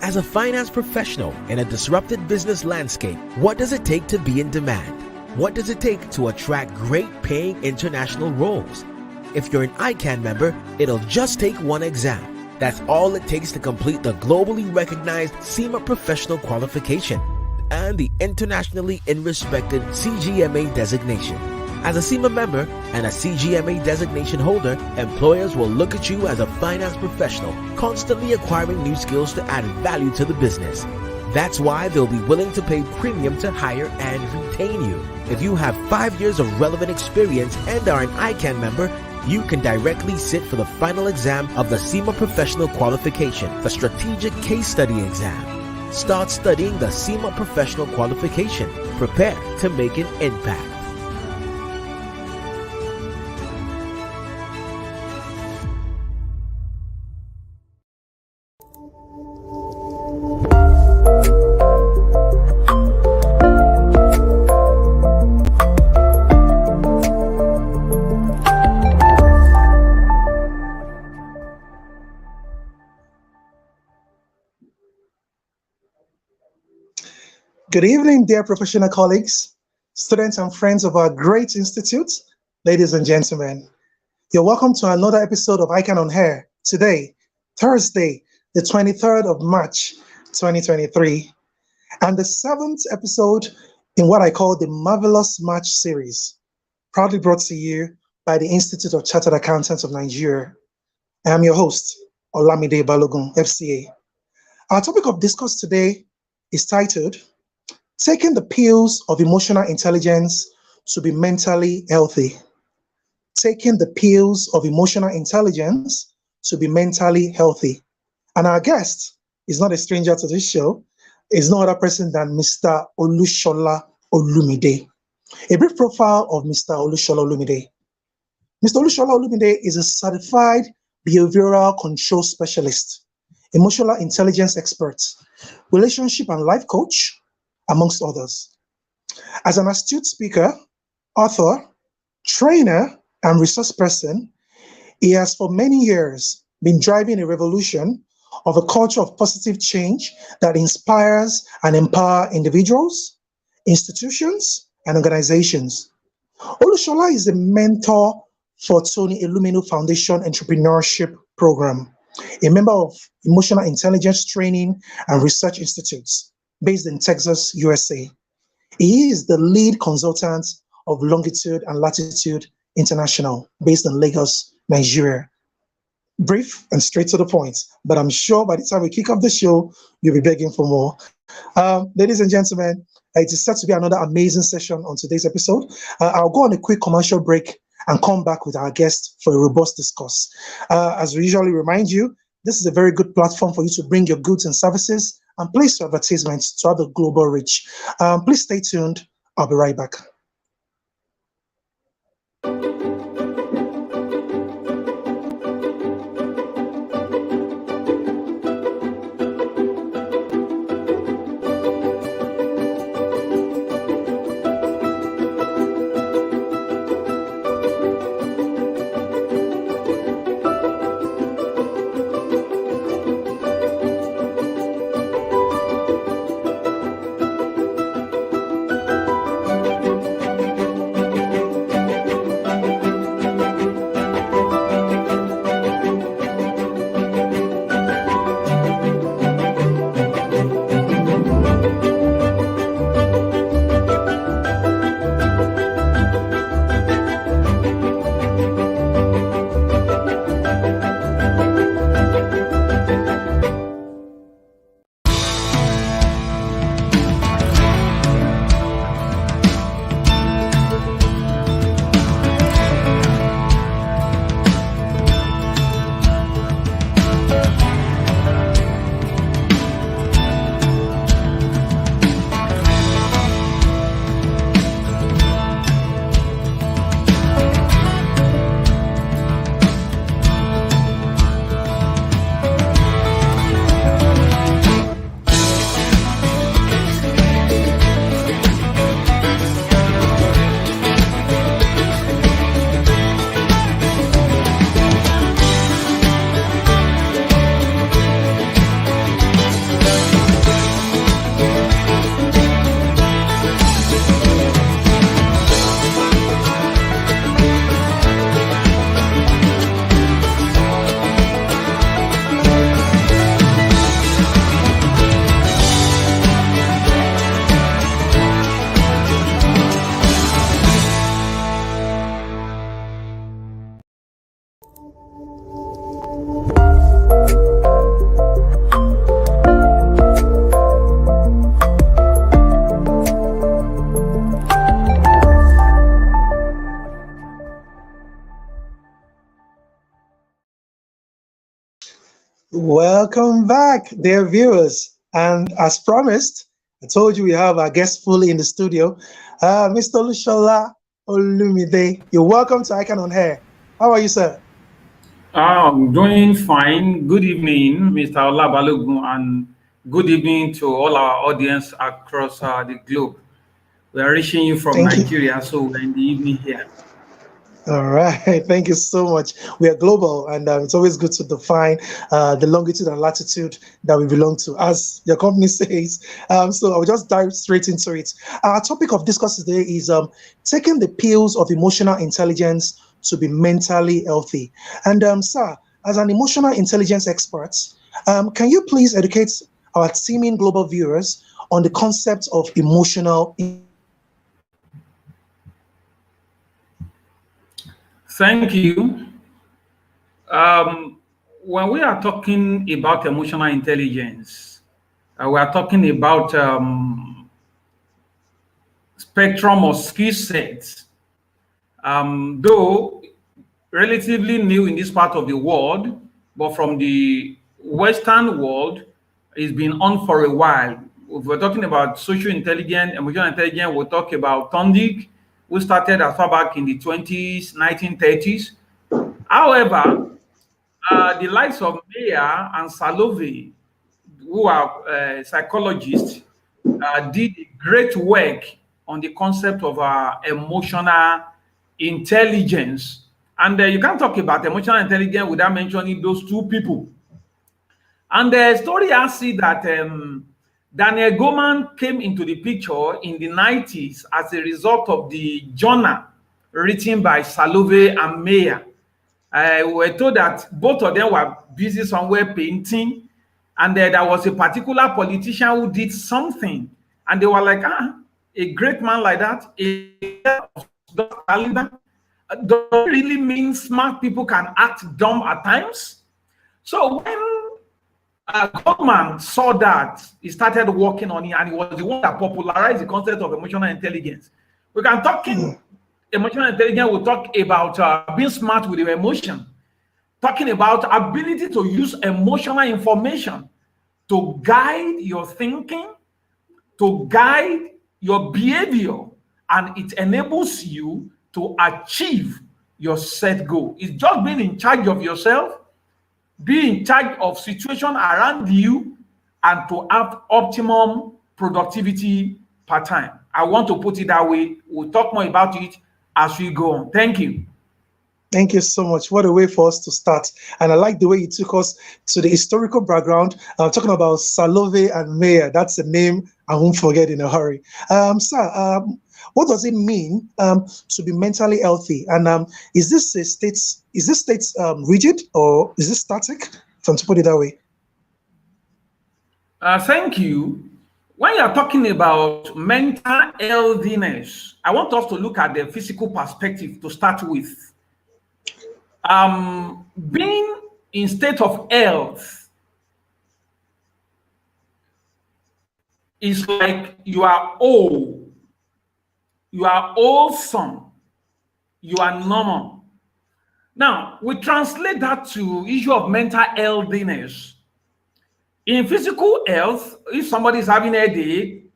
As a finance professional in a disrupted business landscape, what does it take to be in demand? What does it take to attract great paying international roles? If you're an ICAN member, it'll just take one exam. That's all it takes to complete the globally recognized SEMA professional qualification and the internationally respected CGMA designation. As a SEMA member and a CGMA designation holder, employers will look at you as a finance professional, constantly acquiring new skills to add value to the business. That's why they'll be willing to pay premium to hire and retain you. If you have 5 years of relevant experience and are an ICAN member, you can directly sit for the final exam of the SEMA Professional Qualification, the Strategic Case Study Exam. Start studying the SEMA Professional Qualification. Prepare to make an impact. Good evening, dear professional colleagues, students and friends of our great institute, ladies and gentlemen. You're welcome to another episode of ICAN on Air today, Thursday, the 23rd of March, 2023, and the 7th episode in what I call the Marvelous March series, proudly brought to you by the Institute of Chartered Accountants of Nigeria. I am your host, Olamide Balogun, FCA. Our topic of discourse today is titled, Taking the Pills of Emotional Intelligence to be Mentally Healthy. Taking the Pills of Emotional Intelligence to be Mentally Healthy. And our guest is not a stranger to this show. Is no other person than Mr. Olushola Olumide. A brief profile of Mr. Olushola Olumide. Mr. Olushola Olumide is a certified behavioral control specialist, emotional intelligence expert, relationship and life coach, amongst others. As an astute speaker, author, trainer, and resource person, he has for many years been driving a revolution of a culture of positive change that inspires and empowers individuals, institutions, and organizations. Olushola is a mentor for Tony Elumelu Foundation Entrepreneurship Program, a member of Emotional Intelligence Training and Research Institutes, based in Texas, USA. He is the lead consultant of Longitude and Latitude International, based in Lagos, Nigeria. Brief and straight to the point, but I'm sure by the time we kick off the show, you'll be begging for more. Ladies and gentlemen, it is set to be another amazing session on today's episode. I'll go on a quick commercial break and come back with our guest for a robust discourse. As we usually remind you, this is a very good platform for you to bring your goods and services and place your advertisements to have a global reach. Please stay tuned. I'll be right back. Welcome back, dear viewers. And as promised, I told you we have our guest fully in the studio, Mr. Lushola Olumide. You're welcome to ICAN on Air. How are you, sir? I'm doing fine. Good evening, Mr. Olabalogun, and good evening to all our audience across the globe. We are reaching you from Thank you. Nigeria, so we're in the evening here. All right. Thank you so much. We are global, and it's always good to define the longitude and latitude that we belong to, as your company says. So I'll just dive straight into it. Our topic of discussion today is taking the pills of emotional intelligence to be mentally healthy. And sir, as an emotional intelligence expert, can you please educate our teaming global viewers on the concept of emotional Thank you. Um, when we are talking about emotional intelligence, we are talking about spectrum of skill sets. Though relatively new in this part of the world, but from the Western world, it's been on for a while. If we're talking about social intelligence, emotional intelligence, we'll talk about Tondik, who started as far back in the 20s, 1930s. However, the likes of Meyer and Salovey, who are psychologists, did great work on the concept of emotional intelligence. And you can't talk about emotional intelligence without mentioning those two people. And the story has it that Daniel Goleman came into the picture in the 90s as a result of the journal written by Salovey and Meyer. We were told that both of them were busy somewhere painting, and there was a particular politician who did something, and they were like, a great man like that, of that caliber, does it really mean smart people can act dumb at times? So when Goldman saw that, he started working on it, and he was the one that popularized the concept of emotional intelligence. We can talk in emotional intelligence, we'll talk about being smart with your emotion, talking about ability to use emotional information to guide your thinking, to guide your behavior, and it enables you to achieve your set goal. It's just being in charge of yourself, be in charge of situation around you, and to have optimum productivity per time. I want to put it that way. We'll talk more about it as we go on. Thank you. Thank you so much. What a way for us to start. And I like the way you took us to the historical background, talking about Salovey and Meyer. That's a name I won't forget in a hurry. Sir, what does it mean to be mentally healthy? And is this state rigid, or is this static? If I'm to put it that way. Thank you. When you're talking about mental healthiness, I want us to look at the physical perspective to start with. Being in state of health is like you are whole, you are wholesome, you are normal. Now, we translate that to issue of mental healthiness. In physical health, if somebody is having a headache,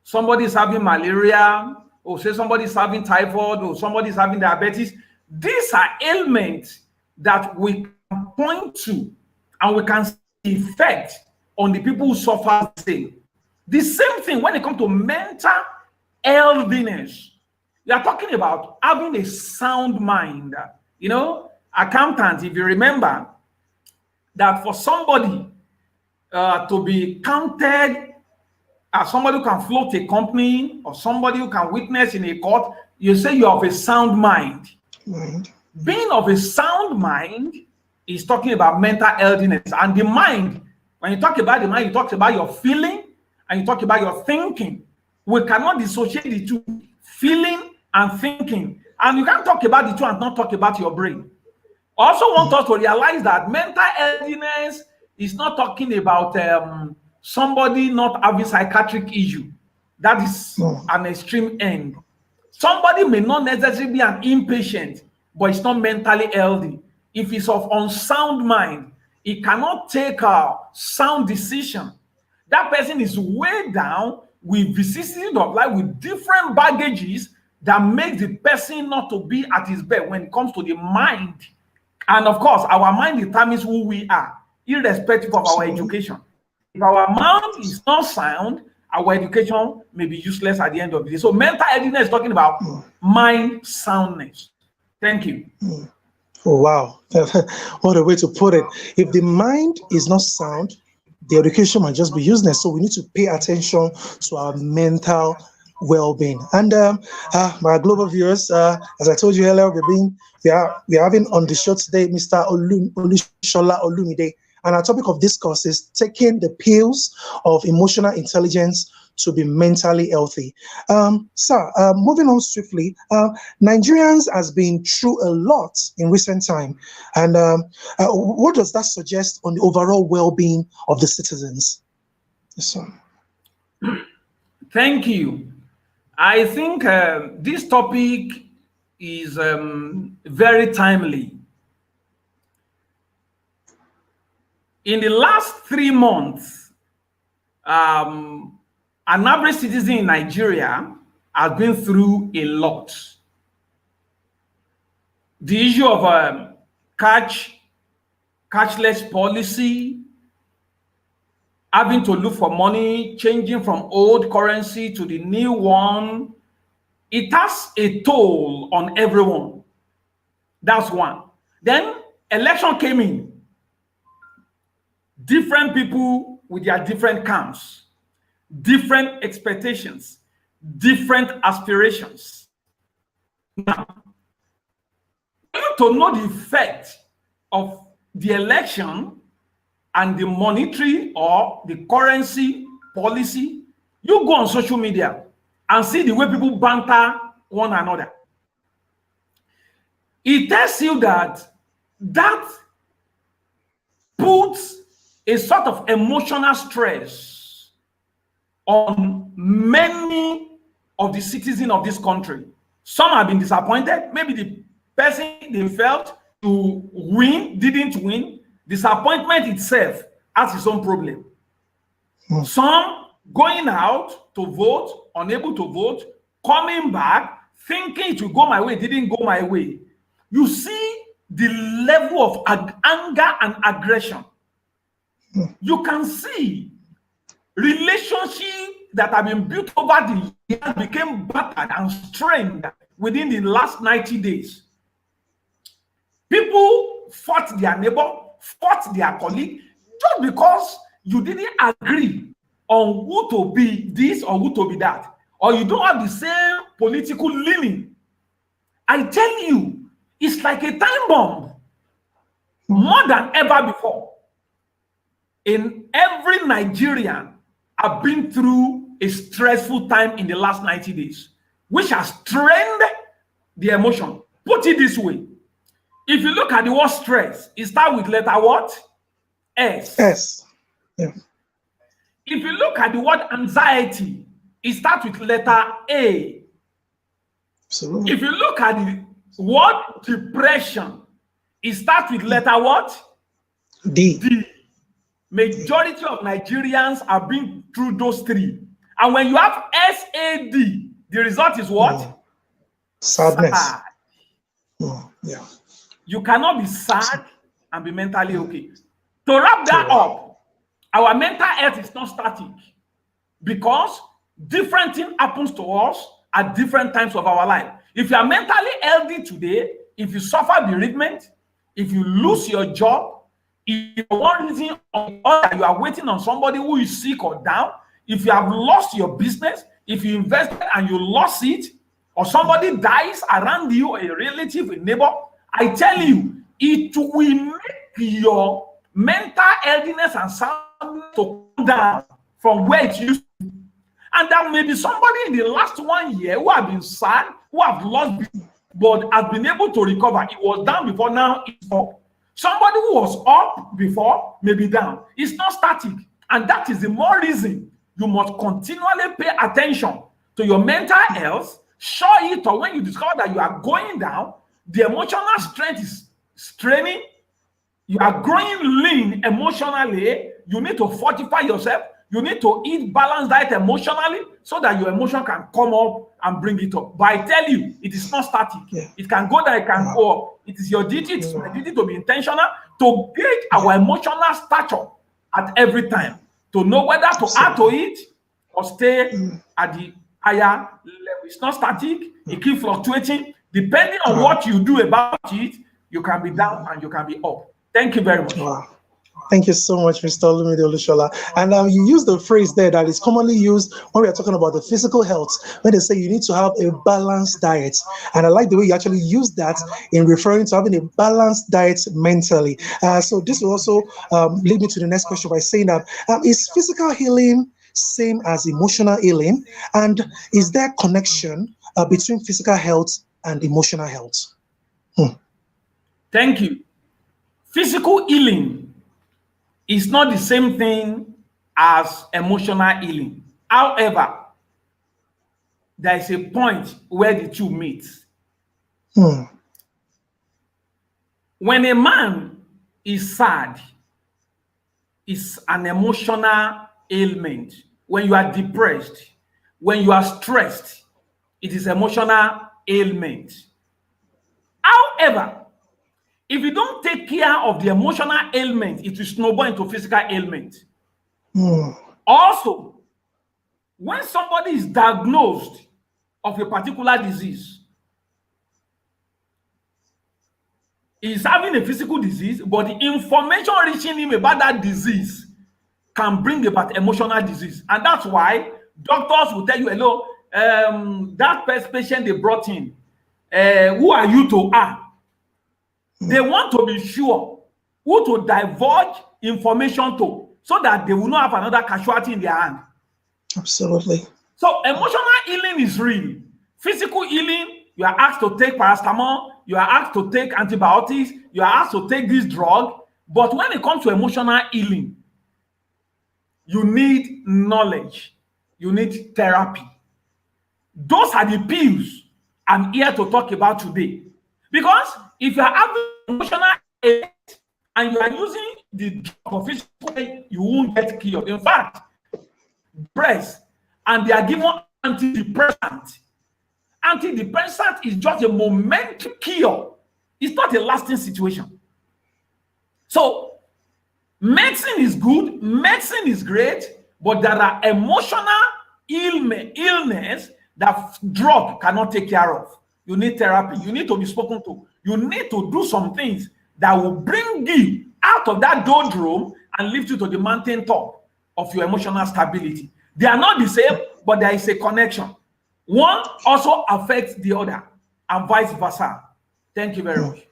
somebody is having malaria, or say somebody is having typhoid, or somebody is having diabetes, these are ailments that we can point to and we can see effect on the people who suffer the same. The same thing when it comes to mental healthiness. You are talking about having a sound mind. You know, accountants, if you remember, that for somebody to be counted as somebody who can float a company or somebody who can witness in a court, you say you have a sound mind. Being of a sound mind is talking about mental healthiness. And the mind, when you talk about the mind, you talk about your feeling and you talk about your thinking. We cannot dissociate the two, feeling and thinking. And you can't talk about the two and not talk about your brain. I also want us to realize that mental healthiness is not talking about somebody not having psychiatric issue. That is an extreme end. Somebody may not necessarily be an inpatient, but it's not mentally healthy. If it's of unsound mind, He cannot take a sound decision. That person is way down with vicissitudes of life, with different baggages that makes the person not to be at his best when it comes to the mind. And of course, our mind determines who we are, irrespective of our education. If our mind is not sound, our education may be useless at the end of the day. So mental healthiness is talking about mind soundness. Thank you. Oh, wow. What a way to put it. If the mind is not sound, the education might just be useless. So we need to pay attention to our mental well-being. And my global viewers, as I told you earlier, we are having on the show today Mr. Olushola Olumide, and our topic of discourse is taking the pills of emotional intelligence to be mentally healthy. Sir, moving on swiftly, Nigerians has been through a lot in recent time, and what does that suggest on the overall well-being of the citizens? Yes, sir. Thank you. I think this topic is very timely. In the last 3 months, an average citizen in Nigeria has been through a lot. The issue of cashless policy, having to look for money, changing from old currency to the new one, it has a toll on everyone. That's one. Then election came in. Different people with their different camps, different expectations, different aspirations. Now, for you to know the effect of the election and the monetary or the currency policy, you go on social media and see the way people banter one another. It tells you that puts a sort of emotional stress on many of the citizens of this country. Some have been disappointed. Maybe the person they felt to win didn't win. Disappointment itself has its own problem. Some going out to vote, unable to vote, coming back, thinking it will go my way, didn't go my way. You see the level of anger and aggression. You can see relationships that have been built over the years became battered and strained within the last 90 days. People fought their neighbor, fought their colleague, just because you didn't agree on who to be this or who to be that, or you don't have the same political leaning. I tell you, it's like a time bomb, more than ever before. In every Nigerian have been through a stressful time in the last 90 days, which has strained the emotion. Put it this way. If you look at the word stress, it starts with letter what? S. S. Yeah. If you look at the word anxiety, it starts with letter A. Absolutely. If you look at the word depression, it starts with letter what? D. D. Majority of Nigerians have been through those three. And when you have SAD, the result is what? Sadness. Sad. Yeah. You cannot be sad and be mentally okay. To wrap that up, our mental health is not static, because different things happens to us at different times of our life. If you are mentally healthy today, if you suffer bereavement, if you lose your job, if for one reason or other you are waiting on somebody who is sick or down, if you have lost your business, if you invested and you lost it, or somebody dies around you, a relative, a neighbor, I tell you, it will make your mental healthiness and sound to come down from where it used to be. And there may be somebody in the last 1 year who have been sad, who have lost business, but has been able to recover. It was down before, now it's up. Somebody who was up before may be down. It's not static. And that is the more reason you must continually pay attention to your mental health. Show it, or when you discover that you are going down, the emotional strength is straining, you are growing lean emotionally, you need to fortify yourself. You need to eat balanced diet emotionally so that your emotion can come up and bring it up. But I tell you, it is not static. Yeah. It can go down, it can go up. It is your duty, it is my duty to be intentional, to gauge our emotional stature at every time, to know whether to add to it or stay at the higher level. It's not static, it keeps fluctuating. Depending on what you do about it, you can be down and you can be up. Thank you very much. Wow. Thank you so much, Mr. Olumide Olushola. And you use the phrase there that is commonly used when we are talking about the physical health, when they say you need to have a balanced diet. And I like the way you actually use that in referring to having a balanced diet mentally. So this will also lead me to the next question by saying that is physical healing same as emotional healing? And is there connection between physical health and emotional health? Thank you. Physical healing is not the same thing as emotional healing. However, there is a point where the two meet. When a man is sad, it's an emotional ailment. When you are depressed, when you are stressed, it is emotional ailment. However, if you don't take care of the emotional ailment, it will snowball into physical ailment. Also, when somebody is diagnosed of a particular disease, he's having a physical disease, but the information reaching him about that disease can bring about emotional disease. And that's why doctors will tell you, hello, that patient they brought in, who are you to ask? They want to be sure who to divulge information to so that they will not have another casualty in their hand. Absolutely. So emotional healing is real. Physical healing, you are asked to take paracetamol, you are asked to take antibiotics, you are asked to take this drug. But when it comes to emotional healing, you need knowledge, you need therapy. Those are the pills I'm here to talk about today. Because if you are having emotional ailment and you are using the drug for physical pain, you won't get cured. In fact, breast, and they are given antidepressant. Antidepressant is just a momentary cure. It's not a lasting situation. So, medicine is good, medicine is great, but there are emotional illness that drug cannot take care of. You need therapy. You need to be spoken to. You need to do some things that will bring you out of that doldrum and lift you to the mountain top of your emotional stability. They are not the same, but there is a connection. One also affects the other, and vice versa. Thank you very much.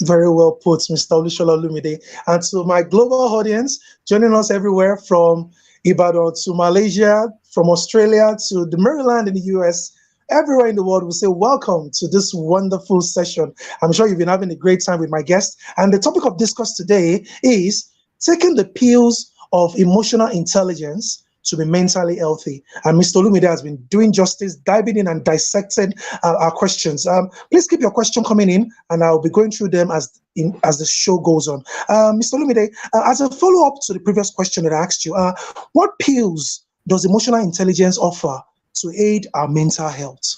Very well put, Mr. Olushola Olumide. And to my global audience, joining us everywhere from Ibadan to Malaysia, from Australia to the Maryland in the US, everywhere in the world, we say welcome to this wonderful session. I'm sure you've been having a great time with my guest. And the topic of discourse today is taking the pills of emotional intelligence to be mentally healthy. And Mr. Olumide has been doing justice, diving in and dissecting our questions. Please keep your question coming in, and I'll be going through them as the show goes on. Mr. Olumide, as a follow-up to the previous question that I asked you, what pills does emotional intelligence offer to aid our mental health?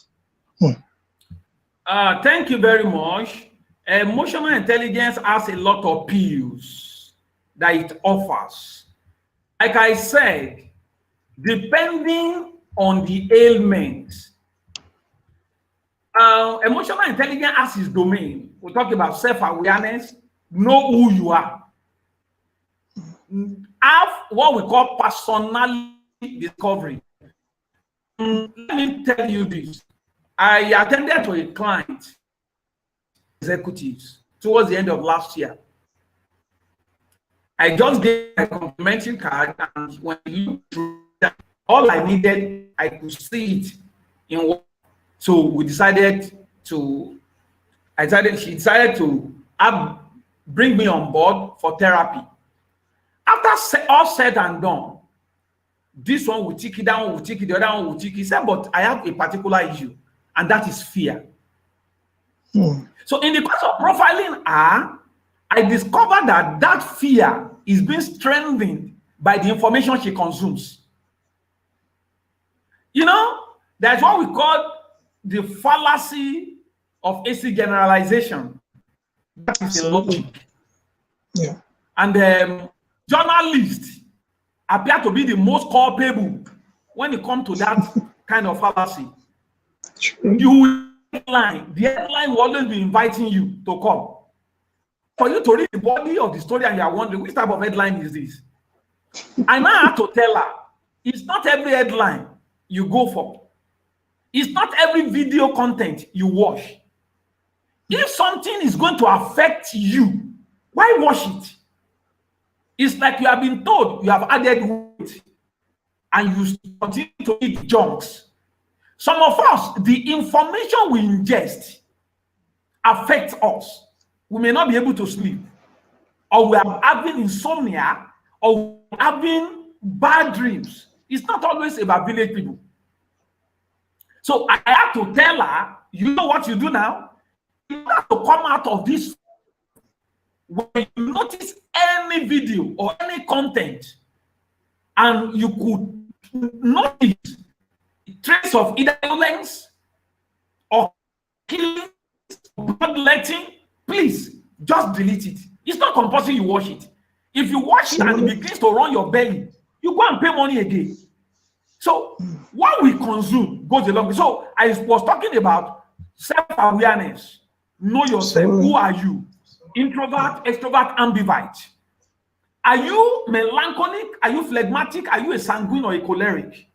Thank you very much. Emotional intelligence has a lot of pills that it offers. Like I said, depending on the ailment, emotional intelligence has its domain. We talk about self-awareness, know who you are, have what we call personality discovery. Let me tell you this. I attended to a client, executives, towards the end of last year. I just gave a complimentary card, and when you drew that, all I needed, I could see it in work. So we decided to, she decided to bring me on board for therapy. After all said and done, this one will tick it, that one will tick it, the other one will tick it. He said, but I have a particular issue, and that is fear. So in the course of profiling her, I discovered that that fear is being strengthened by the information she consumes. You know, that's what we call the fallacy of AC generalization. That is a logic. Yeah. And journalists appear to be the most culpable when it comes to that kind of fallacy. True. The headline will always be inviting you to come. For you to read the body of the story and you are wondering, which type of headline is this? I now have to tell her, it's not every headline you go for. It's not every video content you watch. If something is going to affect you, why watch it? It's like you have been told you have added weight and you continue to eat junks. Some of us, the information we ingest affects us. We may not be able to sleep, or we are having insomnia, or having bad dreams. It's not always about village people. So I have to tell her, you know what you do now? You have to come out of this. When you notice any video or any content, and you could notice trace of either violence or killing, bloodletting, please just delete it. It's not compulsory you watch it. If you watch it and it begins to run your belly, you go and pay money again. So what we consume goes along. So I was talking about self-awareness. Know yourself. Who are you? Introvert, extrovert, ambivert. Are you melancholic? Are you phlegmatic? Are you a sanguine or a choleric?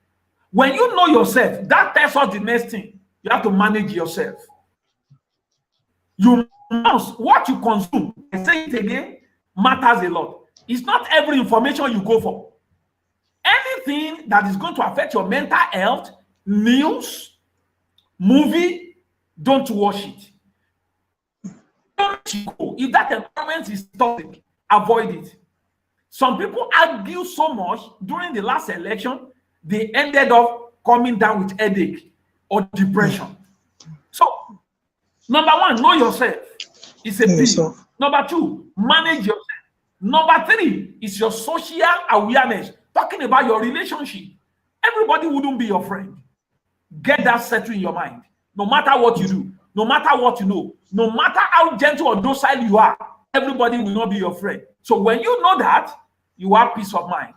When you know yourself, that tells us the next thing. You have to manage yourself. You must, what you consume, I say it again, matters a lot. It's not every information you go for. Anything that is going to affect your mental health, news, movie, don't watch it. If that environment is toxic, avoid it. Some people argue so much during the last election, they ended up coming down with headache or depression. So, number one, know yourself. It's a thing. Number two, manage yourself. Number three is your social awareness. Talking about your relationship. Everybody wouldn't be your friend. Get that settled in your mind. No matter what you do, no matter what you know, no matter how gentle or docile you are, everybody will not be your friend. So when you know that, you have peace of mind.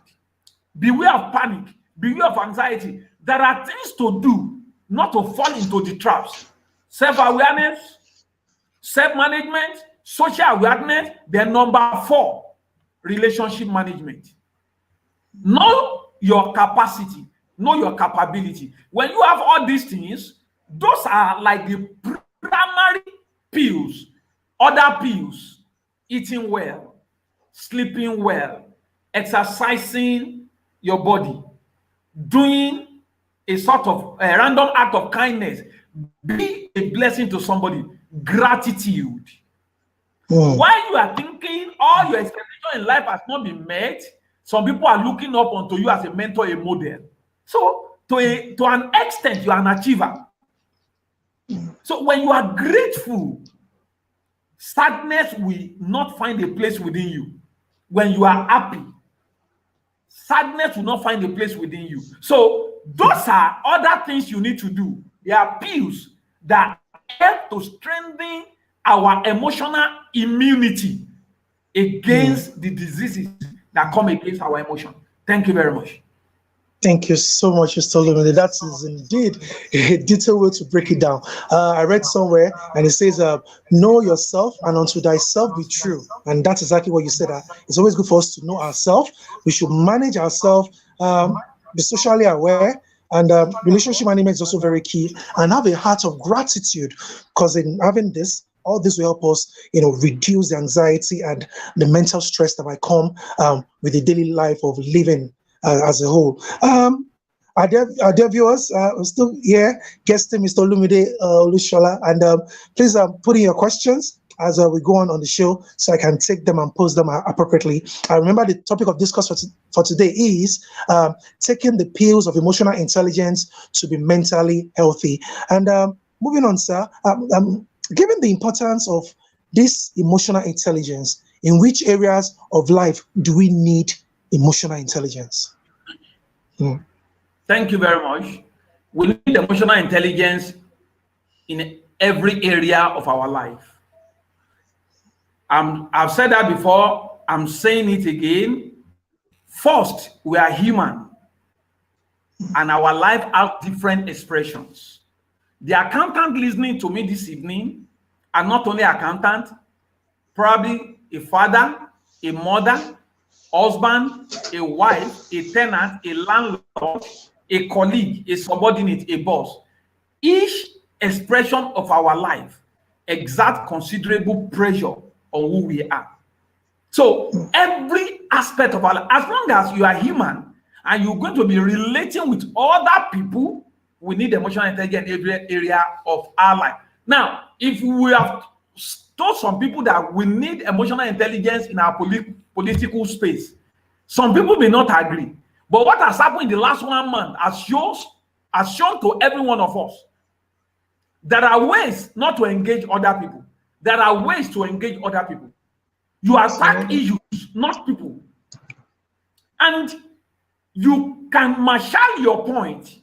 Beware of panic. Beware of anxiety. There are things to do, not to fall into the traps. Self-awareness, self-management, social awareness. Then number four, relationship management. Know your capacity. Know your capability. When you have all these things, those are like the primary pills. Other pills: eating well, sleeping well, exercising your body, doing a sort of a random act of kindness, be a blessing to somebody, gratitude. While you are thinking all your expectations in life has not been met, some people are looking up onto you as a mentor, a model. So to an extent, you are an achiever. So when you are grateful, sadness will not find a place within you. When you are happy, sadness will not find a place within you. So those are other things you need to do. There are pills that help to strengthen our emotional immunity against the diseases that come against our emotion. Thank you very much. Thank you so much, Mr. Lumide. That is indeed a detailed way to break it down. I read somewhere, and it says, know yourself, and unto thyself be true. And that's exactly what you said. It's always good for us to know ourselves. We should manage ourselves, be socially aware, and relationship management is also very key. And have a heart of gratitude, because in having this, all this will help us, reduce the anxiety and the mental stress that might come with the daily life of living as a whole. Our dear viewers, we're still here, guesting Mr. Lumide Olushola, and please put in your questions as we go on the show, so I can take them and post them appropriately. Remember, the topic of discourse for today is taking the pills of emotional intelligence to be mentally healthy. And moving on, sir, given the importance of this emotional intelligence in which areas of life do we need emotional intelligence? Thank you very much. We need emotional intelligence in every area of our life. I've said that before. I'm saying it again. First, we are human, and our life has different expressions. The accountant listening to me this evening are not only accountant, probably a father, a mother, husband, a wife, a tenant, a landlord, a colleague, a subordinate, a boss. Each expression of our life exerts considerable pressure on who we are. So every aspect of our life, as long as you are human and you're going to be relating with other people, we need emotional intelligence in every area of our life. Now, if we have told some people that we need emotional intelligence in our political space, some people may not agree. But what has happened in the last 1 month has shown to every one of us there are ways not to engage other people. There are ways to engage other people. You attack issues, not people. And you can marshal your point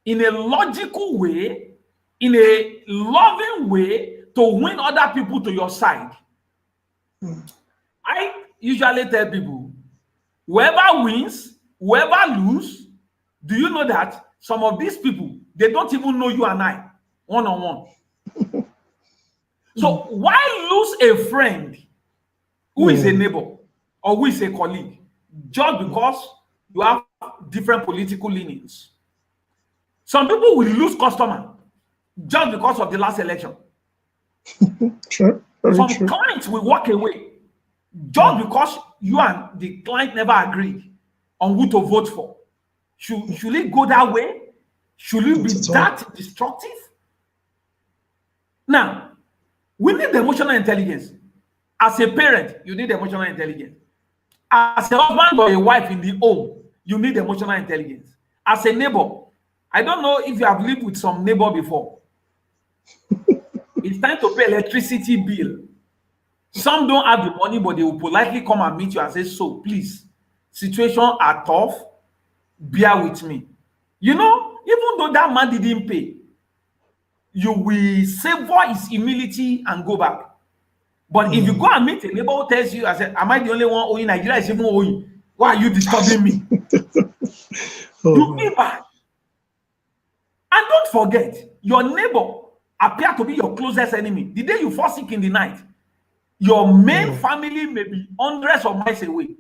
in a logical way, in a loving way, to win other people to your side. I usually tell people, whoever wins, whoever loses, do you know that some of these people, they don't even know you and I one-on-one. So why lose a friend who is a neighbor or who is a colleague just because you have different political leanings? Some people will lose customer just because of the last election. True. Some clients will walk away just because you and the client never agreed on who to vote for. Should it go that way? Should it be that destructive? Now, we need emotional intelligence. As a parent, you need emotional intelligence. As a husband or a wife in the home, you need emotional intelligence. As a neighbor, I don't know if you have lived with some neighbor before. It's time to pay electricity bill. Some don't have the money, but they will politely come and meet you and say, so please, situations are tough, bear with me. You know, even though that man didn't pay, you will savor his humility and go back. But if you go and meet a neighbor who tells you, I said, am I the only one owing? Nigeria is even owing. Why are you disturbing me? You feel bad. And don't forget, your neighbor appear to be your closest enemy. The day you fall sick in the night, your main family may be hundreds of miles away.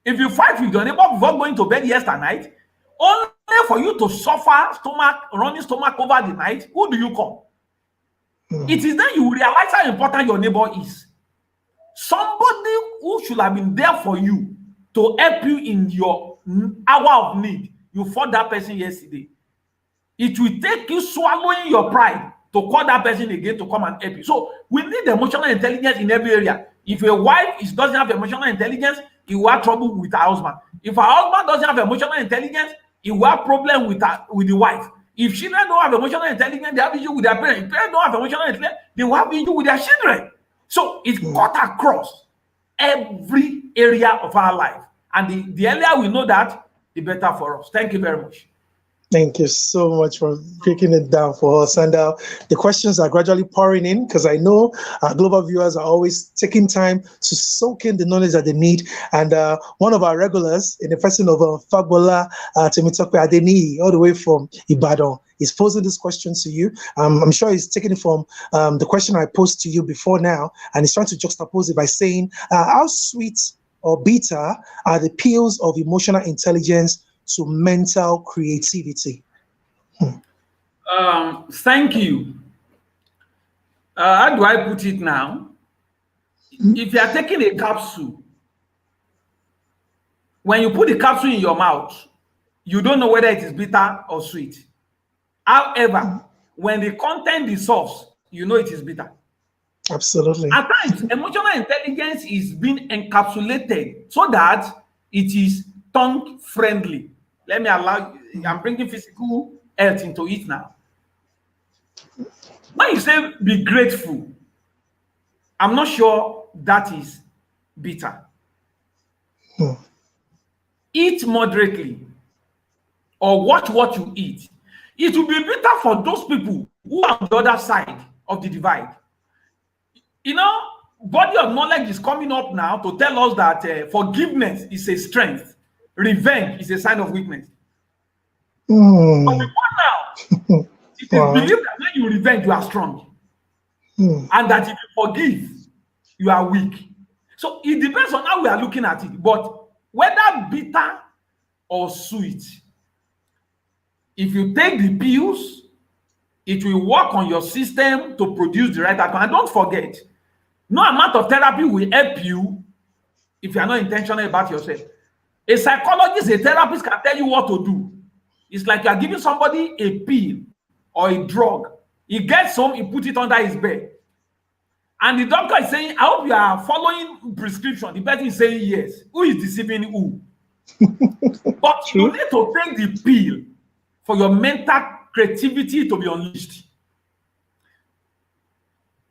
If you fight with your neighbor before going to bed yesterday, only for you to suffer running stomach over the night, who do you call? It is then you realize how important your neighbor is. Somebody who should have been there for you to help you in your hour of need. You fought that person yesterday. It will take you swallowing your pride to call that person again to come and help you. So we need emotional intelligence in every area. If a wife doesn't have emotional intelligence, he will have trouble with her husband. If her husband doesn't have emotional intelligence, he will have problem with the wife. If children don't have emotional intelligence, they have issue with their parents. If parents don't have emotional intelligence, they will have issue with their children. So it's cut across every area of our life. And the earlier we know that, the better for us. Thank you very much. Thank you so much for breaking it down for us. And the questions are gradually pouring in because I know our global viewers are always taking time to soak in the knowledge that they need. And one of our regulars, in the person of Fagbola Temitope Adeniyi, all the way from Ibadan, is posing this question to you. I'm sure he's taking it from the question I posed to you before now, and he's trying to juxtapose it by saying, how sweet or bitter are the pills of emotional intelligence to mental creativity? Thank you. How do I put it now? If you are taking a capsule, when you put the capsule in your mouth, you don't know whether it is bitter or sweet. However, when the content dissolves, you know it is bitter. Absolutely. At times, emotional intelligence is being encapsulated so that it is tongue friendly. Let me allow you, I'm bringing physical health into it now. When you say be grateful, I'm not sure that is bitter. Hmm. Eat moderately or watch what you eat. It will be bitter for those people who are on the other side of the divide. You know, body of knowledge is coming up now to tell us that forgiveness is a strength. Revenge is a sign of weakness. But Hmm. before now, it is Wow. believed that when you revenge, you are strong. Hmm. And that if you forgive, you are weak. So it depends on how we are looking at it. But whether bitter or sweet, if you take the pills, it will work on your system to produce the right outcome. And don't forget, no amount of therapy will help you if you are not intentional about yourself. A psychologist, a therapist can tell you what to do. It's like you are giving somebody a pill or a drug. He gets home, he puts it under his bed. And the doctor is saying, I hope you are following prescription. The person is saying yes. Who is deceiving who? But you True. need to take the pill for your mental creativity to be unleashed.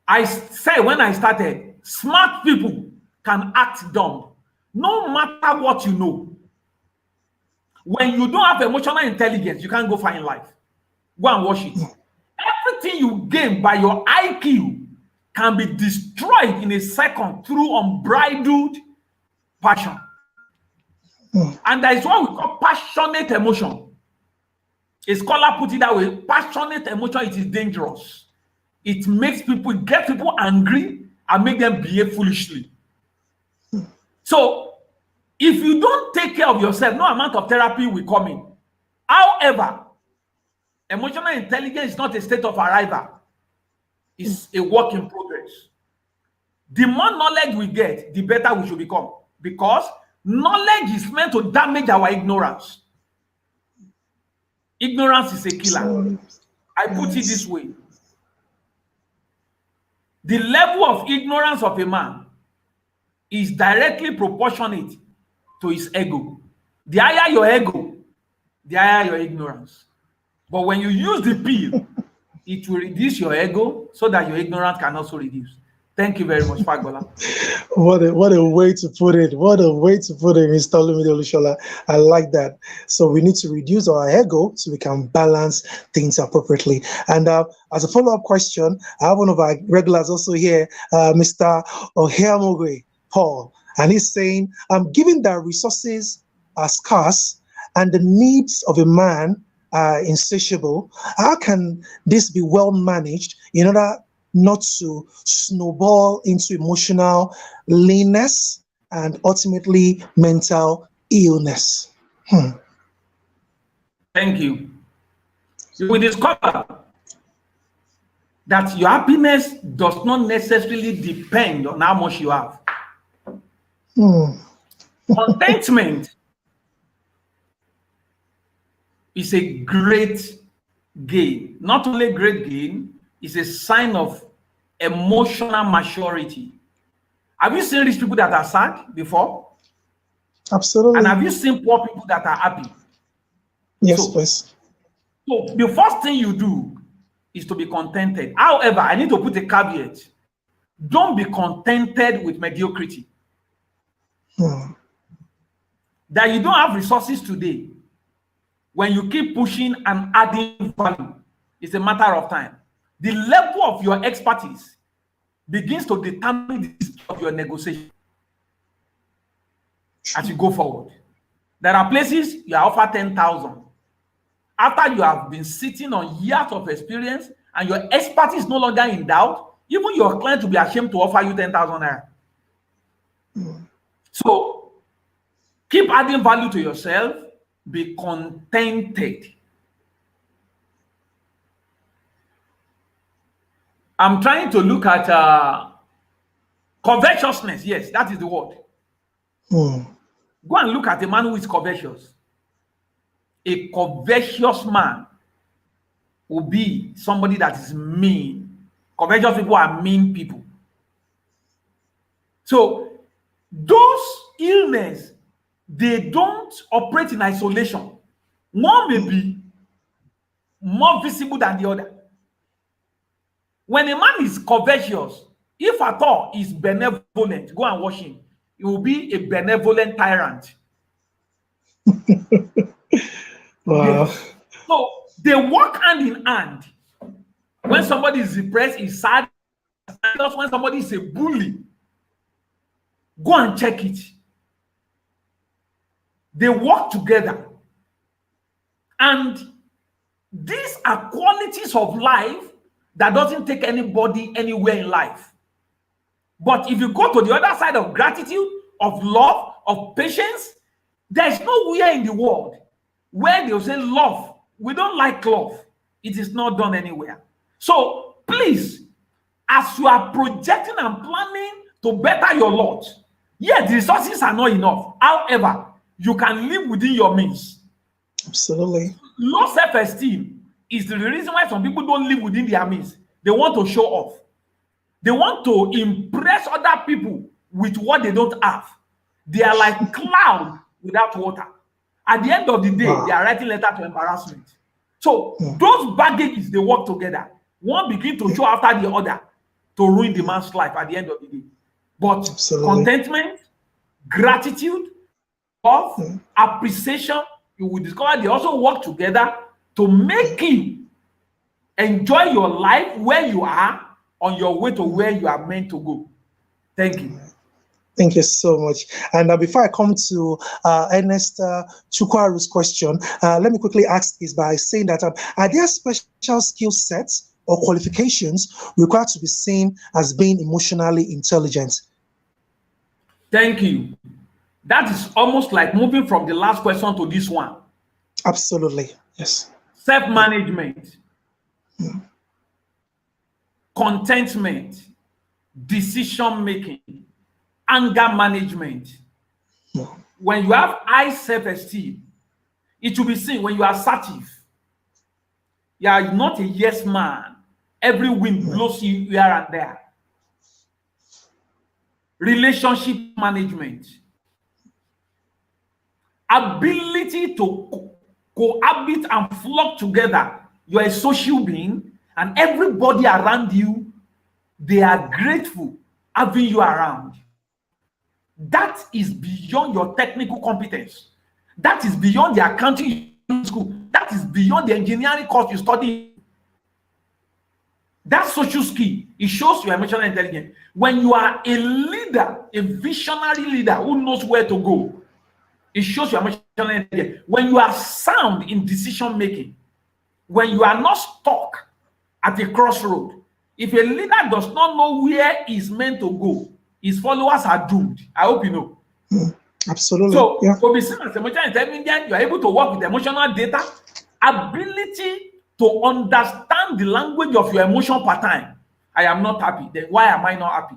I said when I started, smart people can act dumb, no matter what you know. When you don't have emotional intelligence, you can't go far in life. Go and watch it. Everything you gain by your IQ can be destroyed in a second through unbridled passion. And that is what we call passionate emotion. A scholar put it that way: passionate emotion, it is dangerous. It makes people, get people angry and make them behave foolishly. So, if you don't take care of yourself, no amount of therapy will come in. However, emotional intelligence is not a state of arrival. It's a work in progress. The more knowledge we get, the better we should become. Because knowledge is meant to damage our ignorance. Ignorance is a killer. I put it this way. The level of ignorance of a man is directly proportionate to his ego. The higher your ego, the higher your ignorance. But when you use the pill, it will reduce your ego so that your ignorance can also reduce. Thank you very much, Fagola. What a way to put it. What a way to put it, Mr. Olumide Olushola. I like that. So we need to reduce our ego so we can balance things appropriately. And as a follow-up question, I have one of our regulars also here, Mr. Oheamogwe Paul. And he's saying, given that resources are scarce and the needs of a man are insatiable, how can this be well managed in order not to snowball into emotional leanness and ultimately mental illness? Thank you. You will discover that your happiness does not necessarily depend on how much you have. Contentment is a great gain. Not only great gain, it's a sign of emotional maturity. Have you seen rich people that are sad before? Absolutely. And have you seen poor people that are happy? Yes, please. So the first thing you do is to be contented. However, I need to put a caveat. Don't be contented with mediocrity. That you don't have resources today, when you keep pushing and adding value, it's a matter of time. The level of your expertise begins to determine the speed of your negotiation as you go forward. There are places you are offered 10,000. After you have been sitting on years of experience and your expertise is no longer in doubt, even your client will be ashamed to offer you 10,000 naira. So keep adding value to yourself. Be contented. I'm trying to look at covetousness. Yes, that is the word. Go and look at a man who is covetous. A covetous man will be somebody that is mean. Covetous people are mean people. So those illnesses, they don't operate in isolation. One may be more visible than the other. When a man is covetous, if at all is benevolent, go and watch him. he will be a benevolent tyrant. Wow. Yes. So they work hand in hand. When somebody is depressed, is sad, just when somebody is a bully, go and check it. They work together. And these are qualities of life that doesn't take anybody anywhere in life. But if you go to the other side of gratitude, of love, of patience, there's nowhere in the world where they'll say love. We don't like love. It is not done anywhere. So please, as you are projecting and planning to better your lot, yes, the resources are not enough. However, you can live within your means. Absolutely. Low self-esteem is the reason why some people don't live within their means. They want to show off. They want to impress other people with what they don't have. They are like cloud without water. At the end of the day, they are writing letter to embarrassment. So those baggages, they work together. One begin to show after the other to ruin the man's life at the end of the day. But contentment, gratitude, love, appreciation, you will discover they also work together to make you enjoy your life where you are on your way to where you are meant to go. Thank you. Thank you so much. And before I come to Ernest Chukwaru's question, let me quickly ask this by saying that are there special skill sets or qualifications required to be seen as being emotionally intelligent? Thank you. That is almost like moving from the last question to this one. Absolutely. Yes. Self-management, contentment, decision-making, anger management. When you have high self-esteem, it will be seen when you are assertive. You are not a yes man. Every wind blows you here and there. Relationship management, ability to cohabit and flock together. You are a social being, and everybody around you, they are grateful having you around. That is beyond your technical competence. That is beyond the accounting school. That is beyond the engineering course you study. That social skill, it shows your emotional intelligence. When you are a leader, a visionary leader who knows where to go, it shows your emotional intelligence. When you are sound in decision making, when you are not stuck at a crossroad, if a leader does not know where he's meant to go, his followers are doomed. I hope you know. Absolutely. So, to be seen as emotional intelligent, you are able to work with emotional data, ability to understand the language of your emotion pattern. I am not happy. Then why am I not happy?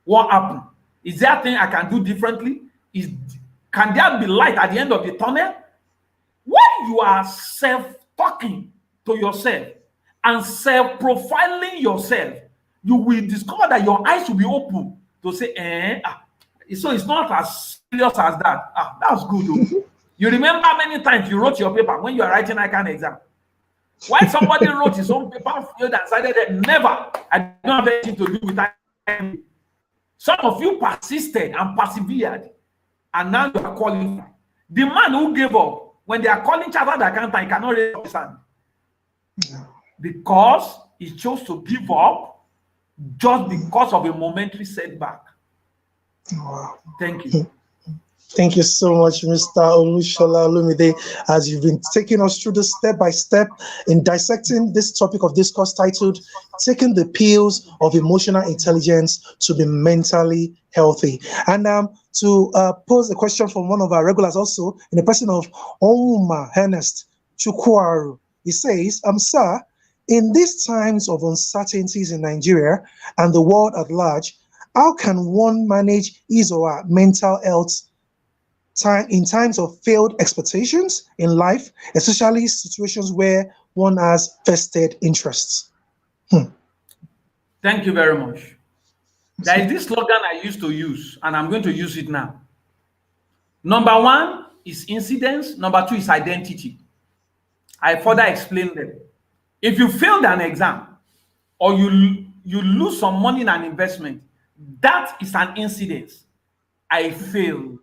What happened? Is there a thing I can do differently? Can there be light at the end of the tunnel? When you are self-talking to yourself and self-profiling yourself, you will discover that your eyes will be open to say, so it's not as serious as that. That's good. Though. You remember how many times you wrote your paper when you are writing ICAN exam? Why somebody wrote his own paper, failed and decided that never, I don't have anything to do with ICAN. Some of you persisted and persevered, and now you are qualified. The man who gave up, when they are calling chartered accountant, he cannot raise his hand because he chose to give up just because of a momentary setback. Wow. Thank you. Thank you so much, Mr. Olushola Olumide, as you've been taking us through this step by step in dissecting this topic of discourse titled Taking the Pills of Emotional Intelligence to be Mentally Healthy. And to pose a question from one of our regulars also, in the person of Ernest Chukwaru. He says, sir, in these times of uncertainties in Nigeria and the world at large, how can one manage his or her mental health in times of failed expectations in life, especially situations where one has vested interests? Thank you very much. There is this slogan I used to use, and I'm going to use it now. Number one is incidence. Number two is identity. I further explain them. If you failed an exam or you lose some money in an investment, that is an incidence. I failed.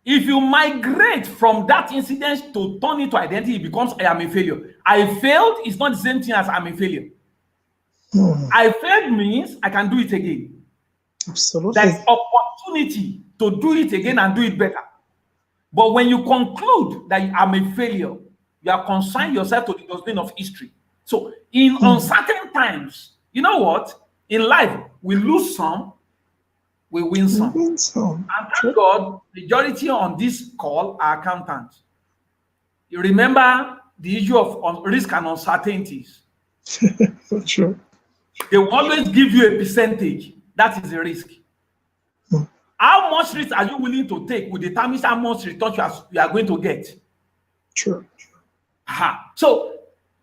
If you migrate from that incident to turn into identity, it becomes I am a failure. I failed is not the same thing as I'm a failure. I failed means I can do it again. Absolutely. There's opportunity to do it again and do it better. But when you conclude that I'm a failure, you are consigned yourself to the dustbin of history. So in uncertain times, you know what? In life, we lose some, we win some. And thank God, majority on this call are accountants. You remember the issue of risk and uncertainties. True. They will always give you a percentage. That is the risk. How much risk are you willing to take will determine how much return you are going to get. True. So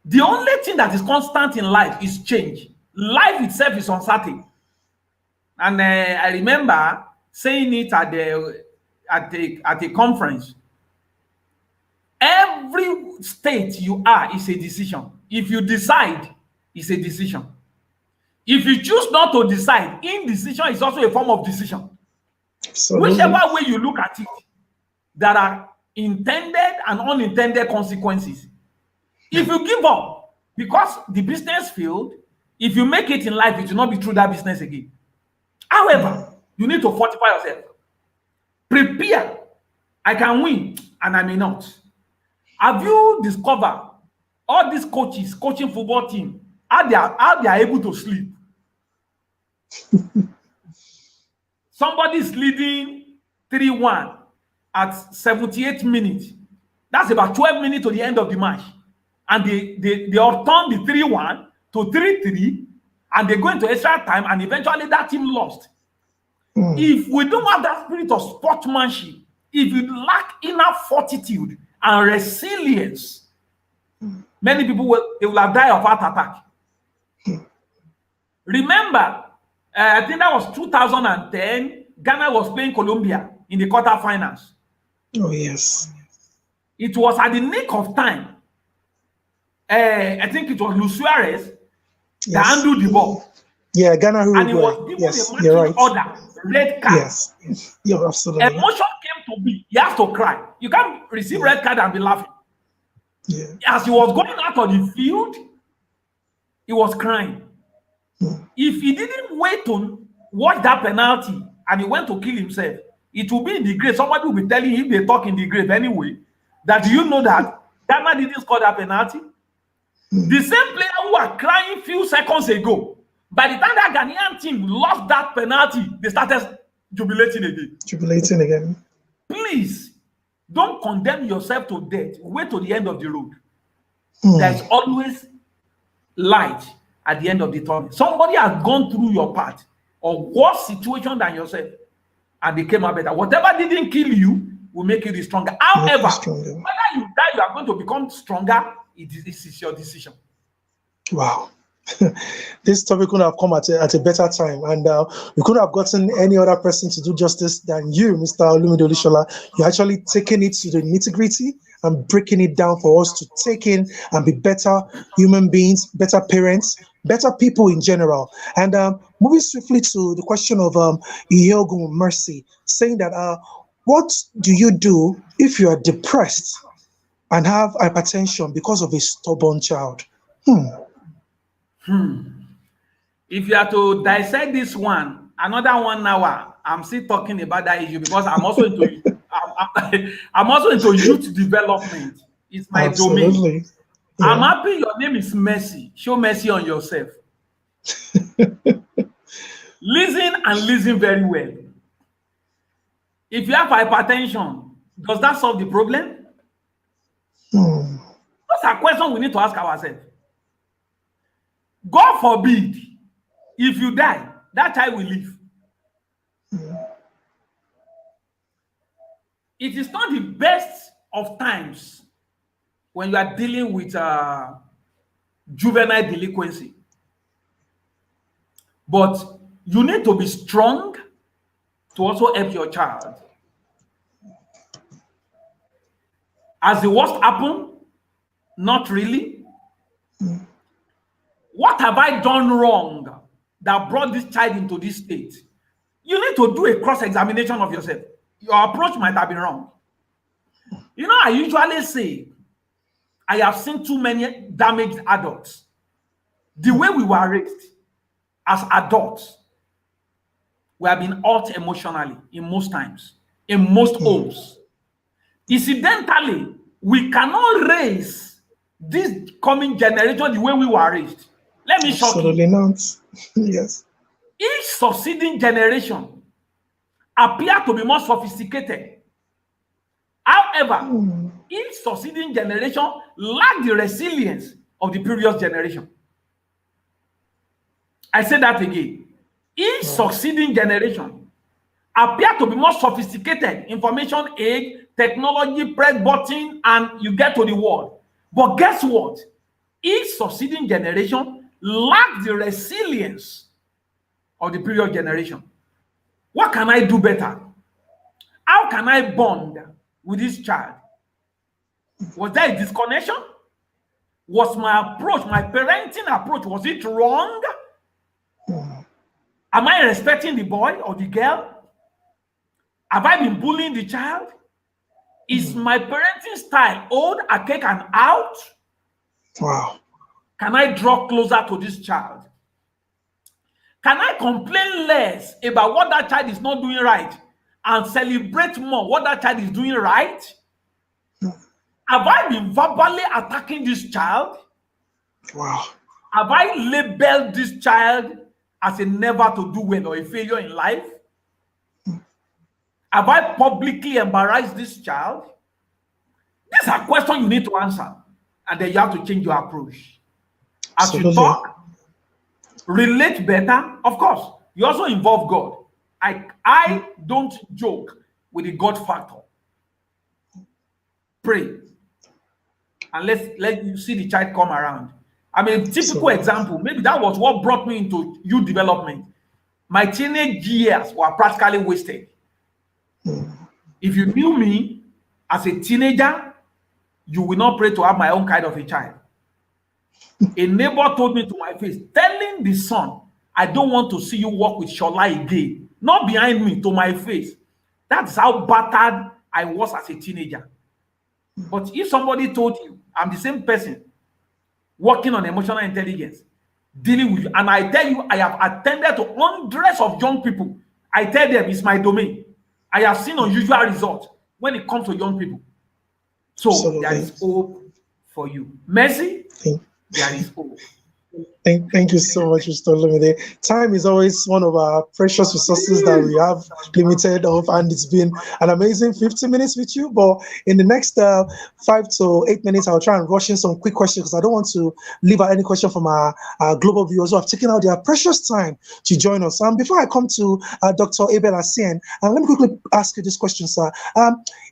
the only thing that is constant in life is change. Life itself is uncertain. And I remember saying it at a conference. Every state you are is a decision. If you decide, it's a decision. If you choose not to decide, indecision is also a form of decision. Absolutely. Whichever way you look at it, there are intended and unintended consequences. If you give up because the business failed, if you make it in life, it will not be through that business again. However, you need to fortify yourself. Prepare. I can win and I may not. Have you discovered all these coaches coaching football team, how they are able to sleep? Somebody is leading 3-1 at 78 minutes. That's about 12 minutes to the end of the match. And they all turn the 3-1 to 3-3, and they go into extra time, and eventually that team lost. If we don't have that spirit of sportsmanship, if you lack enough fortitude and resilience, many people will have died of heart attack. Remember, I think that was 2010. Ghana was playing Colombia in the quarterfinals. Oh, yes. It was at the nick of time. I think it was Luis Suarez that handled the ball. Yeah, Ghana. And he was given a matching order, red card. Yes. Yeah, absolutely. Emotion came to be. He has to cry. You can't receive red card and be laughing. Yeah. As he was going out of the field, he was crying. If he didn't wait to watch that penalty and he went to kill himself, it will be in the grave. Somebody will be telling him they talk in the grave anyway. That do you know that Ghana didn't score that penalty? The same player who was crying few seconds ago, by the time that Ghanaian team lost that penalty, they started jubilating again. Please, don't condemn yourself to death. Wait to the end of the road. There's always light at the end of the tunnel. Somebody has gone through your path or worse situation than yourself, and they came out better. Whatever didn't kill you will make you stronger. However, whether you die, you are going to become stronger. It is your decision. Wow. This topic could have come at a better time, and we couldn't have gotten any other person to do justice than you, Mr. Olumide Olushola. You're actually taking it to the nitty-gritty and breaking it down for us to take in and be better human beings, better parents, better people in general. And moving swiftly to the question of Iyogun Mercy, saying that what do you do if you are depressed and have hypertension because of a stubborn child? If you are to dissect this one, another 1 hour, I'm still talking about that issue because I'm also into I'm also into youth development. It's my domain. Yeah. I'm happy your name is Mercy. Show mercy on yourself. Listen and listen very well. If you have hypertension, does that solve the problem? That's a question we need to ask ourselves. God forbid, if you die, that child will live. It is not the best of times when you are dealing with juvenile delinquency. But you need to be strong to also help your child. Has the worst happened? Not really. What have I done wrong that brought this child into this state? You need to do a cross-examination of yourself. Your approach might have been wrong. You know, I usually say, I have seen too many damaged adults. The way we were raised as adults, we have been hurt emotionally in most times, in most homes. Incidentally, we cannot raise this coming generation the way we were raised. Let me shock you. Absolutely not. Yes. Each succeeding generation appear to be more sophisticated. However, each succeeding generation lack the resilience of the previous generation. I say that again. Each succeeding generation appear to be more sophisticated, information age, technology, press button, and you get to the world. But guess what? Each succeeding generation lacks the resilience of the previous generation. What can I do better? How can I bond with this child? Was there a disconnection? Was my approach, my parenting approach, was it wrong? Am I respecting the boy or the girl? Have I been bullying the child? Is my parenting style old, archaic, and out? Wow. Can I draw closer to this child? Can I complain less about what that child is not doing right and celebrate more what that child is doing right? Have I been verbally attacking this child? Wow. Have I labeled this child as a never to do well or a failure in life? Have I publicly embarrassed this child? These are questions you need to answer, and then you have to change your approach. As Absolutely. you talk, relate better. Of course, you also involve God. I don't joke with the God factor. Pray, and let you see the child come around. I mean, typical example, maybe that was what brought me into youth development. My teenage years were practically wasted. If you knew me as a teenager, you will not pray to have my own kind of a child. A neighbor told me to my face, telling the son, I don't want to see you walk with Shola again. Not behind me, to my face. That's how battered I was as a teenager. But if somebody told you, I'm the same person, working on emotional intelligence, dealing with you, and I tell you, I have attended to hundreds of young people. I tell them it's my domain. I have seen unusual results when it comes to young people. So Absolutely. there is hope for you. Mercy, there is hope. Thank you so much, Mr. Olumide. Time is always one of our precious resources that we have limited of, and it's been an amazing 50 minutes with you. But in the next 5 to 8 minutes, I'll try and rush in some quick questions because I don't want to leave out any question from our global viewers who have taken out their precious time to join us. Before I come to Dr. Abel Asien, let me quickly ask you this question, sir.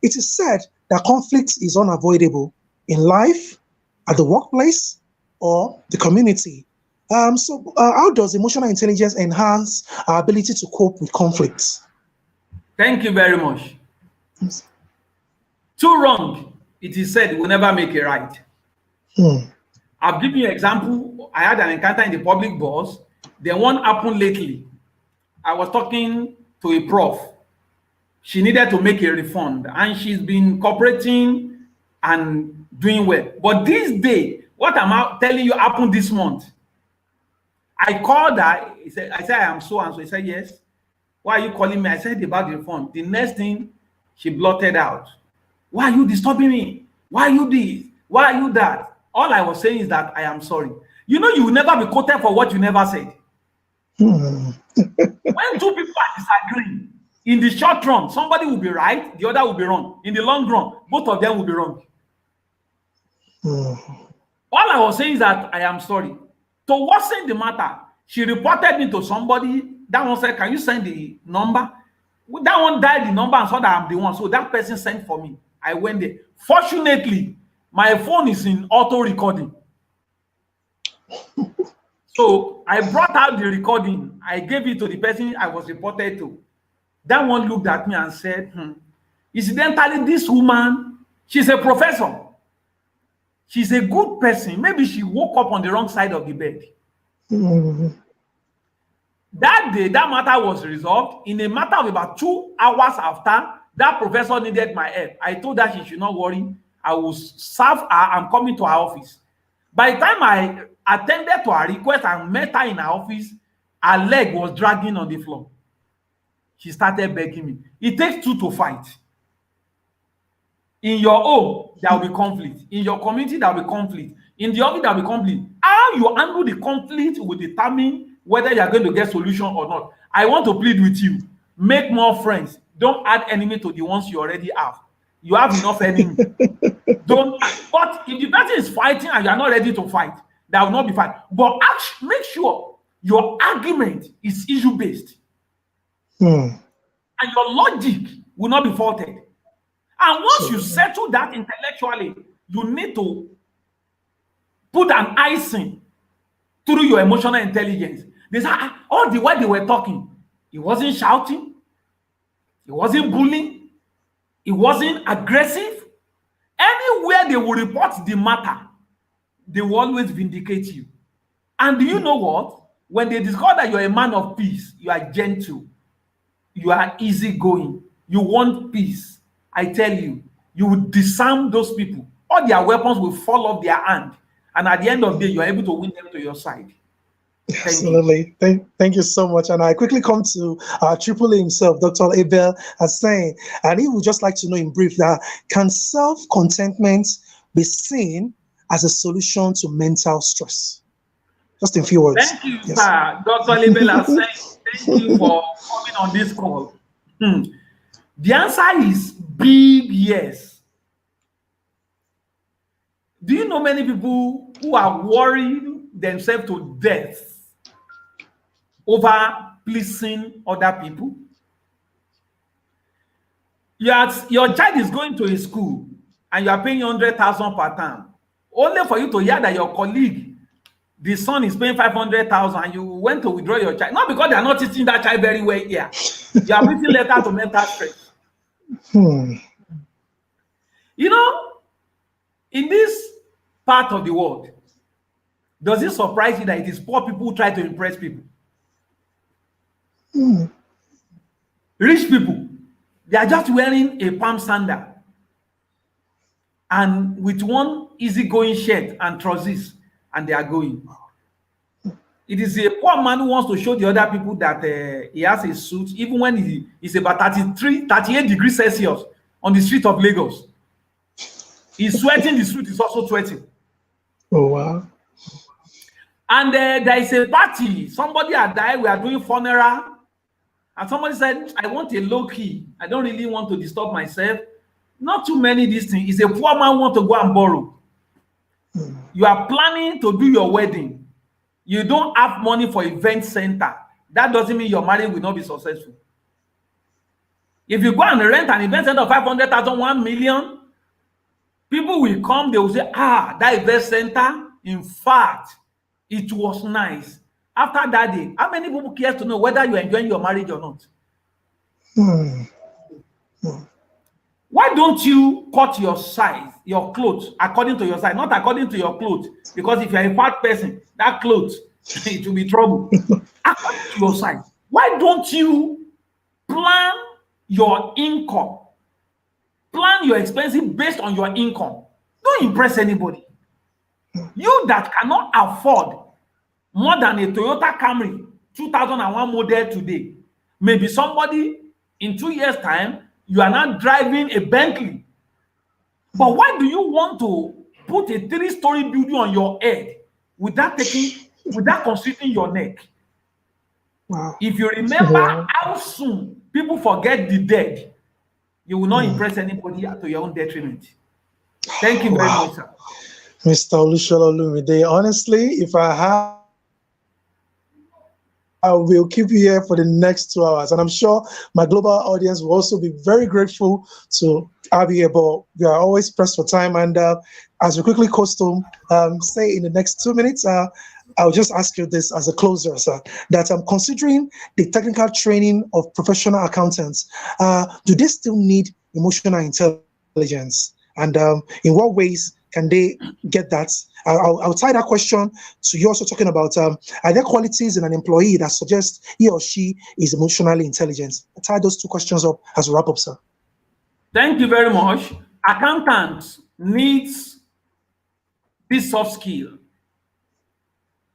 It is said that conflict is unavoidable in life, at the workplace, or the community. So how does emotional intelligence enhance our ability to cope with conflicts? Thank you very much. Two wrong, it is said, will never make a right. I've given you an example. I had an encounter in the public bus. Then one happened lately. I was talking to a prof. She needed to make a refund, and she's been cooperating and doing well. But this day, what I'm telling you happened this month. I called her. I said, I am so and so. He said, yes. Why are you calling me? I said about the phone. The next thing, she blotted out. Why are you disturbing me? Why are you this? Why are you that? All I was saying is that I am sorry. You know, you will never be quoted for what you never said. When two people are disagreeing, in the short run, somebody will be right, the other will be wrong. In the long run, both of them will be wrong. All I was saying is that I am sorry. To worsen the matter, she reported me to somebody. That one said, can you send the number? That one dialed the number and saw that I'm the one. So that person sent for me. I went there. Fortunately, my phone is in auto recording. So I brought out the recording. I gave it to the person I was reported to. That one looked at me and said, incidentally, this woman, she's a professor. She's a good person. Maybe she woke up on the wrong side of the bed. The That day, that matter was resolved. In a matter of about 2 hours after, that professor needed my help. I told her she should not worry. I will serve her. I'm coming to her office. By the time I attended to her request and met her in her office, her leg was dragging on the floor. She started begging me. It takes two to fight. In your home, there will be conflict. In your community, there will be conflict. In the office, there will be conflict. How you handle the conflict will determine whether you are going to get solution or not. I want to plead with you. Make more friends. Don't add enemy to the ones you already have. You have enough enemy. Don't. But if the person is fighting and you are not ready to fight, there will not be fight. But make sure your argument is issue-based. And your logic will not be faulted. And once you settle that intellectually, you need to put an icing through your emotional intelligence. They say, all the while they were talking, he wasn't shouting, he wasn't bullying, he wasn't aggressive. Anywhere they will report the matter, they will always vindicate you. And do you know what? When they discover that you're a man of peace, you are gentle, you are easygoing, you want peace, I tell you, you will disarm those people. All their weapons will fall off their hand. And at the end of the day, you are able to win them to your side. Absolutely. Thank you so much. And I quickly come to Triple A himself, Dr. Abel Hussein. And he would just like to know in brief that can self-contentment be seen as a solution to mental stress? Just in few words. Thank you, sir. Dr. Abel Hussein, thank you for coming on this call. The answer is big yes. Do you know many people who are worrying themselves to death over pleasing other people? Your child is going to a school and you are paying 100,000 per term, only for you to hear that your colleague, the son, is paying 500,000 and you went to withdraw your child. Not because they are not teaching that child very well here. You are writing letter to mental stress. You know, in this part of the world, does it surprise you that it is poor people who try to impress people? Rich people, they are just wearing a palm sandal and with one easygoing shirt and trousers, and they are going. It is a poor man who wants to show the other people that he has a suit, even when it's about 38 degrees Celsius on the street of Lagos. He's sweating, the suit is also sweating. Oh, wow. And there is a party. Somebody had died. We are doing funeral. And somebody said, I want a low key. I don't really want to disturb myself. Not too many these things. It's a poor man who wants to go and borrow. You are planning to do your wedding. You don't have money for event center. That doesn't mean your marriage will not be successful. If you go and rent an event center of 500,000, 1 million, people will come, they will say, that event center, in fact, it was nice. After that day, how many people care to know whether you're enjoying your marriage or not? Why don't you cut your size, your clothes, according to your size, not according to your clothes? Because if you're a fat person, that clothes, it will be trouble. According to your size. Why don't you plan your income? Plan your expenses based on your income. Don't impress anybody. You that cannot afford more than a Toyota Camry 2001 model today, maybe somebody in 2 years' time, you are not driving a Bentley. But why do you want to put a 3-story building on your head without constricting your neck? Wow. If you remember how soon people forget the dead, you will not impress anybody to your own detriment. Thank you very much, sir. Mr. Olusola Olumide, honestly, if I will keep you here for the next 2 hours. And I'm sure my global audience will also be very grateful to have you here, but we are always pressed for time. And as we quickly custom, say in the next 2 minutes, I'll just ask you this as a closer, sir, that I'm considering the technical training of professional accountants. Do they still need emotional intelligence? And in what ways can they get that I'll tie that question to you also talking about are there qualities in an employee that suggest he or she is emotionally intelligent? I'll tie those two questions up as we wrap up, sir. Thank you very much. Accountants needs this soft skill.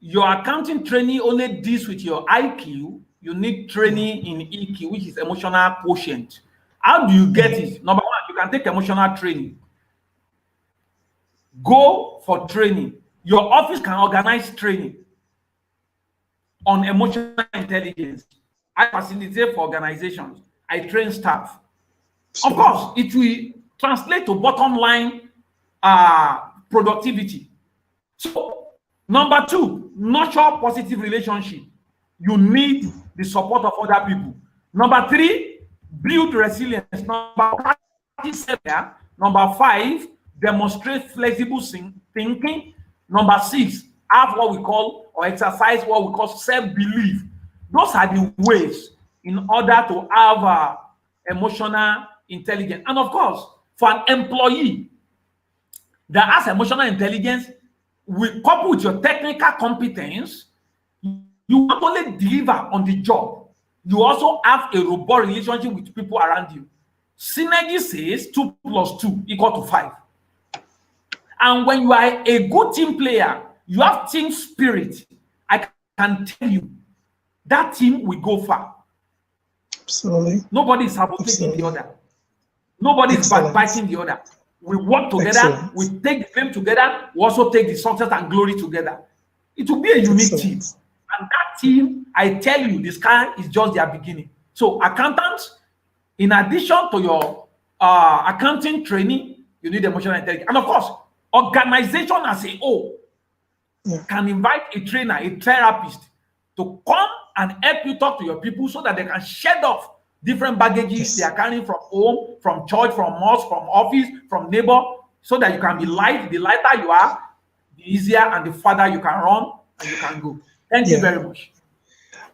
Your accounting training only deals with your IQ. You need training in EQ, which is emotional quotient. How do you get it? Number one, you can take emotional training. Go for training. Your office can organize training on emotional intelligence. I facilitate for organizations. I train staff. Of course, it will translate to bottom line productivity. So, number two, nurture positive relationship. You need the support of other people. Number three, build resilience. Number five, number five, demonstrate flexible thinking. Number six, have what we call or exercise what we call self-belief. Those are the ways in order to have emotional intelligence. And of course, for an employee that has emotional intelligence, coupled with your technical competence, you not only deliver on the job, you also have a robust relationship with people around you. Synergy says 2 + 2 = 5. And when you are a good team player, you have team spirit. I can tell you that team will go far. Absolutely. Nobody is sabotaging the other. Nobody is backbiting the other. We work together. We take the fame together. We also take the success and glory together. It will be a unique team. And that team, I tell you, the sky is just their beginning. So accountants, in addition to your accounting training, you need emotional intelligence. And of course, organization as a whole can invite a trainer, a therapist to come and help you talk to your people so that they can shed off different baggages they are carrying from home, from church, from mosque, from office, from neighbor, so that you can be light. The lighter you are, the easier and the farther you can run and you can go. Thank you very much.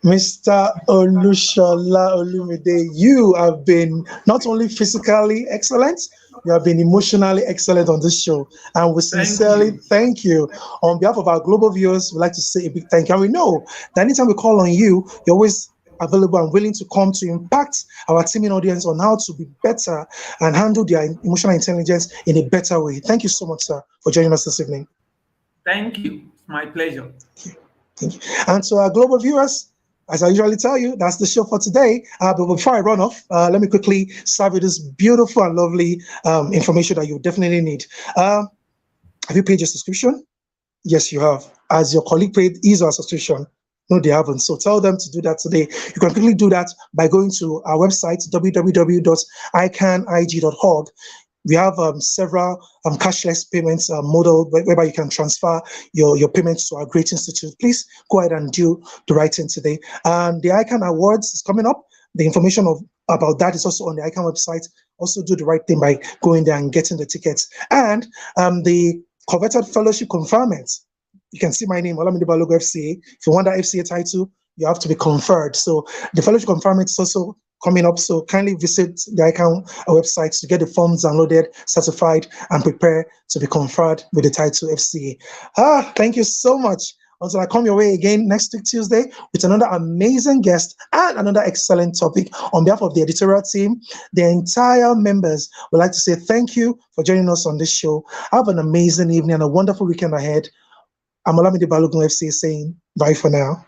Mr. Olushola Olumide, you have been not only physically excellent, you have been emotionally excellent on this show. And we sincerely thank you. On behalf of our global viewers, we'd like to say a big thank you. And we know that anytime we call on you, you're always available and willing to come to impact our teaming audience on how to be better and handle their emotional intelligence in a better way. Thank you so much, sir, for joining us this evening. Thank you. It's my pleasure. Thank you. And to our global viewers, as I usually tell you, that's the show for today. But before I run off, let me quickly serve you this beautiful and lovely information that you definitely need. Have you paid your subscription? Yes, you have. As your colleague paid his or her subscription? No, they haven't. So tell them to do that today. You can quickly do that by going to our website, www.icanig.org. We have several cashless payments model whereby you can transfer your payments to our great institute. Please go ahead and do the right thing today. And the ICAN Awards is coming up. The information about that is also on the ICAN website. Also do the right thing by going there and getting the tickets. And the coveted fellowship conferment. You can see my name, Olamide Balogun FCA. If you want that FCA title, you have to be conferred. So the fellowship conferment is also coming up. So kindly visit the ICAN website to get the forms downloaded, certified, and prepare to be conferred with the title FCA. Thank you so much. Until I come your way again next week, Tuesday, with another amazing guest and another excellent topic. On behalf of the editorial team, the entire members would like to say thank you for joining us on this show. Have an amazing evening and a wonderful weekend ahead. I'm Olamide Balogun FCA saying bye for now.